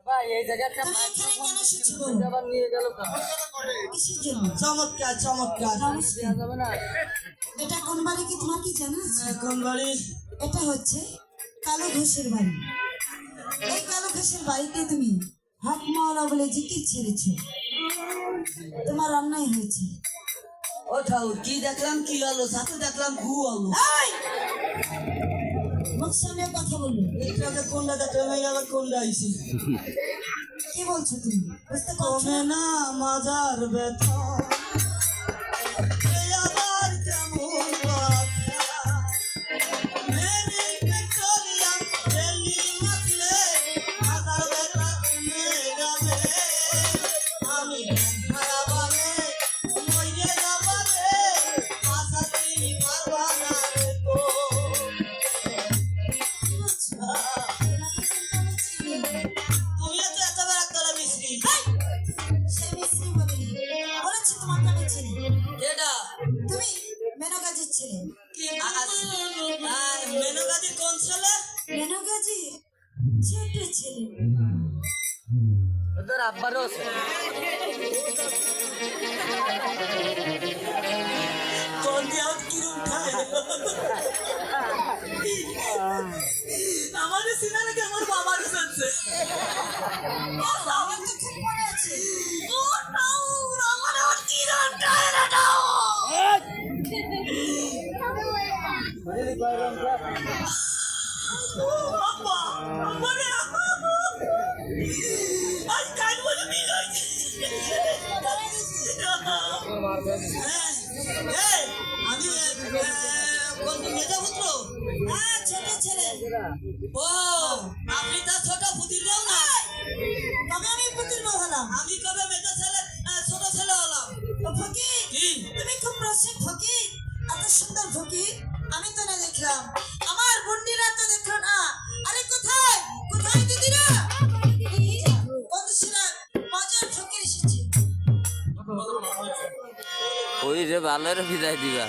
ভাই এই জায়গাটা তুমি এখানে কেন এসেছো? আবার নিয়ে গেল কিসের জন্য? চমৎকার চমৎকার। নমস্কার। যাবে না এটা কোন বাড়ি কি তোমার কি জানা আছে? কোন বাড়ি? এটা হচ্ছে কালো ঘোষের বাড়ি। এই কালো ঘোষের বাড়িতে তুমি হক মাওলা বলে জিকির ছেড়েছো, তোমার অন্যায় হয়েছে। ও ঠাকুর, কি দেখলাম কি হলো? সাথে দেখলাম ঘু হলো। এই! মুখ সামনে কথা বললো। এইটাকে কোনটা দেখলাম, এই আবার কোনটা আইছি? কি বলছো তুমি? বুঝতে পারছো কমে না? না মাজার ব্যথা, এই আবার কেমন কথা? মেরি পেট্রোলিয়াম তেলি মাখলে মাজার ব্যথা কমে যাবে। আমি হারাবানে মইরে যাবানে, আশা তুমি পারবা না রে গো। কি বলছো? তোমাকে কিন্তু আমি চিনি। তুমিও তো এতবার একতলা মিস্ত্রি। সে মিস্ত্রি বলিনি, বলেছি তোমাকে আমি চিনি। এটা তুমি মেনকাজির ছেলে। আর মেনকাজির কোন ছেলে? মেনকাজি ছোট ছেলে। ওদের আব্বারও আছে কোন দিয়ে কিরম খায়? আমাদের সিনারে কি আমার বাবার শুনছে? আমার তো খুব মনে আছে। ও নাও, আমার আর কিরম খায় রে নাও। আব্বা, আব্বা রে। আজ কাল বলে মিল হয়েছে। এই, আমি কোন মেধাপুত্র? হ্যাঁ, ছোট ছেলে। ও, আপনি তার ছোট পুতির বউ না? কবে আমি পুতুল বউ হলাম? আমি কবে মেধা ছেলে ছোট ছেলে হলাম? ও ফকির, কি? তুমি খুব রসিক ফকির, এত সুন্দর ফকির আমি তো না দেখলাম। আমার বন্ডিরা তো দেখলো না। আরে কোথায় কোথায় দিদিরা? বন্ধুরা, মজার ফকির এসেছে। ওই যে ভালোর বিদায় দিবা